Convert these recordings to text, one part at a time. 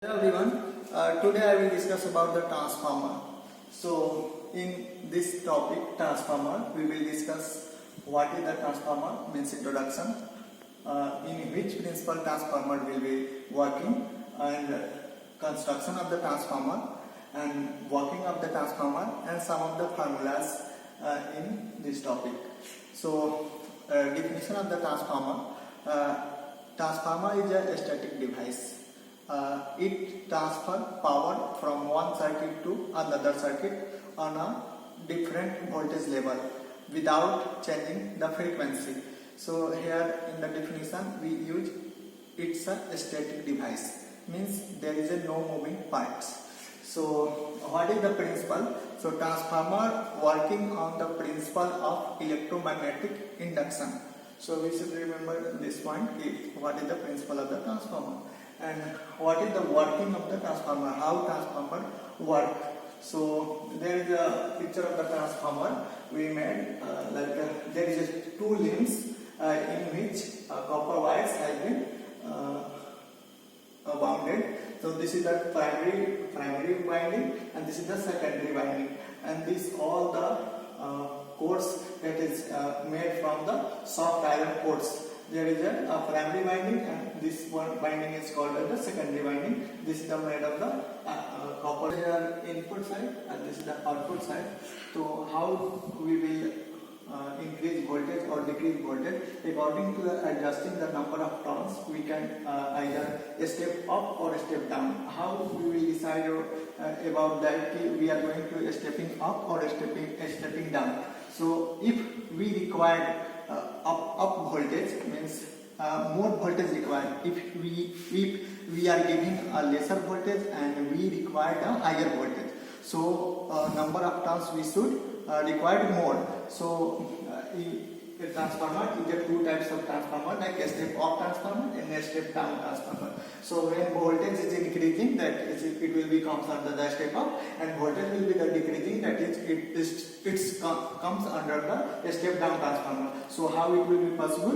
Hello everyone, today I will discuss about the transformer. So in this topic transformer, we will discuss what is the transformer, means introduction, in which principal transformer will be working, and construction of the transformer and working of the transformer, and some of the formulas in this topic. So definition of the transformer. Transformer is a static device. It transfers power from one circuit to another circuit on a different voltage level without changing the frequency. So here in the definition we use it's a static device, means there is a no moving parts. So what is the principle? So transformer working on the principle of electromagnetic induction. So we should remember this point, what is the principle of the transformer and what is the working of the transformer, how transformer work. So there is a picture of the transformer we made, there is two limbs in which copper wires have been bounded. So this is the primary winding and this is the secondary winding, and this all the cords that is made from the soft iron cords. There is a primary winding and this one winding is called as the secondary winding. This is the made of the copper. Here input side and this is the output side. So how we will increase voltage or decrease voltage according to the adjusting the number of turns, we can either a step up or a step down. How we will decide about that? We are going to stepping up or stepping down. So if we require up voltage, means more voltage required. If we are giving a lesser voltage and we require a higher voltage, so number of turns we should require more. So a transformer is there two types of transformer, like a step up transformer and a step down transformer. So when voltage is increasing, that is, it will be comes under the step up, and voltage will be the decreasing, that is it comes under the step down transformer. So how it will be possible?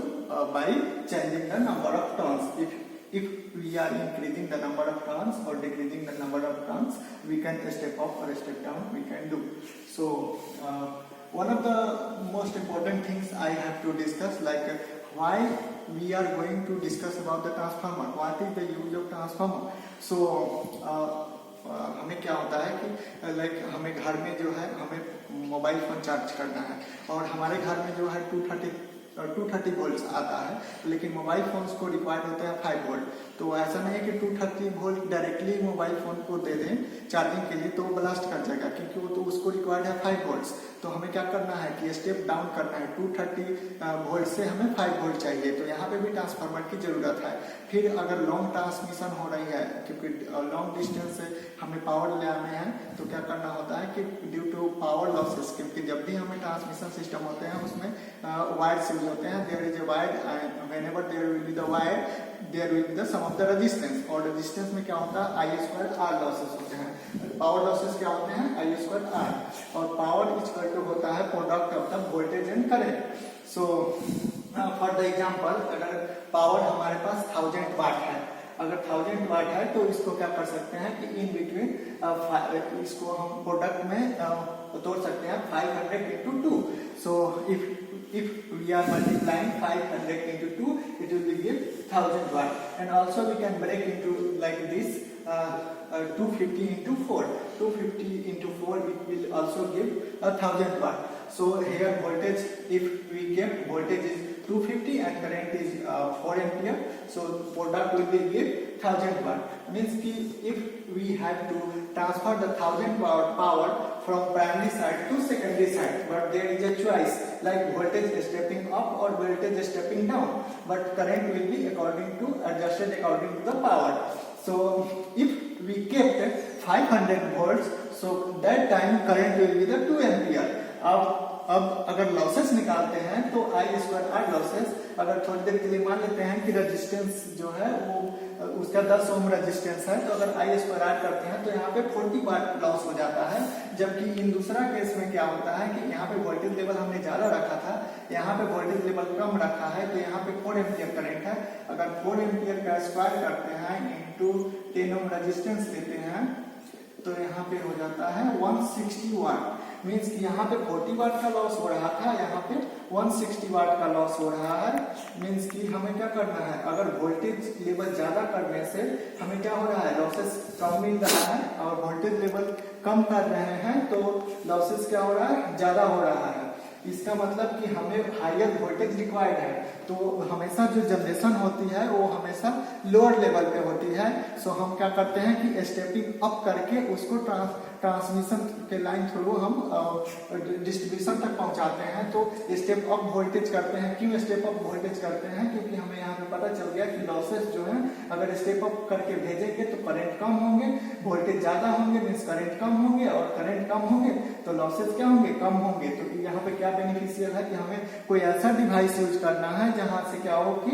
By changing the number of turns. If we are increasing the number of turns or decreasing the number of turns, we can step up or step down, we can do. So one of the most important things I have to discuss, like why we are going to discuss about the transformer, what is the use of transformer. So हमें क्या होता है कि like हमें घर में जो है हमें मोबाइल फोन चार्ज करना है और हमारे घर में जो है 230 वोल्ट आता है, लेकिन मोबाइल फोन्स को रिक्वायर्ड होते हैं 5 वोल्ट. तो ऐसा नहीं है कि 230 वोल्ट डायरेक्टली मोबाइल फोन को दे दें चार्जिंग के लिए तो वो ब्लास्ट कर जाएगा, क्योंकि वो तो उसको रिक्वायर्ड है 5 वोल्ट. तो हमें क्या करना है कि स्टेप डाउन करना है. 230 वोल्ट से हमें 5 वोल्ट चाहिए, तो यहाँ पे भी ट्रांसफार्मर की जरूरत है. फिर अगर लॉन्ग ट्रांसमिशन हो रही है, क्योंकि लॉन्ग डिस्टेंस से हमें पावर ले आने हैं, तो क्या करना होता है कि ड्यू टू पावर लॉसेस, क्योंकि जब भी हमें ट्रांसमिशन सिस्टम होते हैं उसमें वायर्स यूज होते हैं. There is a wire, whenever there will be the wire there will be the some of the resistance, और रेजिस्टेंस में क्या होता है I2R लॉसेस होते हैं. पावर लॉसेस क्या होते हैं? I2R, और पावर इज इक्वल टू होता है product of the voltage and current. So for the example, अगर पावर हमारे पास 1000 वाट है, अगर 1000 वाट है तो इसको क्या कर सकते हैं कि इन बिटवीन इसको हम प्रोडक्ट में तोड़ सकते हैं 500 into 2. So if we are multiplying 500 into 2, it will give 1000 watt. And also we can break into like this 250 into 4. 250 into 4, it will also give 1000 watt. So here voltage, if we get voltage is 250 and current is 4 ampere, so product will be give 1000 watt. Means ki if we have to transfer the 1000 watt power from primary side to secondary side, but there is a choice, like voltage is stepping up or voltage is stepping down, but current will be adjusted according to the power. So if we kept 500 volts, so that time current will be the 2 ampere. अब अगर losses निकालते हैं तो I2R losses, अगर थोड़ी देर के लिए मान लेते हैं कि रेजिस्टेंस जो है वो उसका 10 ओम रेजिस्टेंस है, तो अगर I2R करते हैं तो यहाँ पे 40 वाट लॉस हो जाता है. जबकि इन दूसरा केस में क्या होता है कि यहाँ पे वोल्टेज लेवल हमने ज्यादा रखा था, यहाँ पे वोल्टेज लेवल कम रखा है, तो यहाँ पे 4 एम्पियर करंट है. अगर 4 एम्पियर का स्क्वायर करते हैं इंटू 10 ओम रेजिस्टेंस लेते हैं तो यहाँ पे हो जाता है 160 वाट। मीन्स कि यहाँ पे 40 वाट का लॉस हो रहा था, यहाँ पे 160 वाट का लॉस हो रहा है। मीन्स कि हमें क्या करना है, अगर वोल्टेज लेवल ज्यादा करने से हमें क्या हो रहा है, लॉसेस कम मिल रहा है, और वोल्टेज लेवल कम कर रहे हैं तो लॉसेस क्या हो रहा है, ज्यादा हो रहा है। इसका मतलब कि हमें हायर वोल्टेज रिक्वायर्ड है, तो हमेशा जो जनरेशन होती है वो हमेशा लोअर लेवल पे होती है। सो हम क्या करते हैं कि स्टेपिंग अप करके उसको ट्रांसमिशन के लाइन थ्रू हम डिस्ट्रीब्यूशन तक पहुंचाते हैं। तो स्टेप अप वोल्टेज करते हैं। क्यों स्टेप अप वोल्टेज करते हैं, क्योंकि हमें यहाँ पे पता चल गया कि लॉसेस जो है अगर स्टेप अप करके भेजेंगे तो करंट कम होंगे, वोल्टेज ज्यादा होंगे मीन्स करंट कम होंगे, और करंट कम होंगे तो लॉसेस क्या होंगे, कम होंगे। तो यहाँ पे क्या बेनिफिशियल है कि हमें कोई ऐसा डिवाइस यूज करना है जहां से क्या हो कि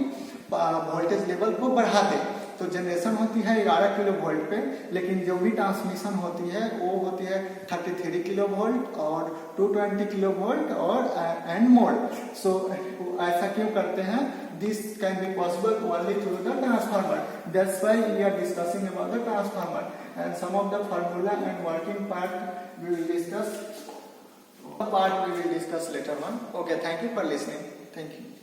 वोल्टेज लेवल को बढ़ा दे। तो जनरेशन होती है 11 किलो वोल्ट पे, लेकिन जो भी ट्रांसमिशन होती है वो होती है 33 किलो वोल्ट और 220 किलो वोल्ट और एंड मोर। सो ऐसा क्यों करते हैं, this can be possible only through the transformer. That's why we are discussing about the transformer and some of the formula and working part we will discuss later on. Okay, thank you for listening. Thank you.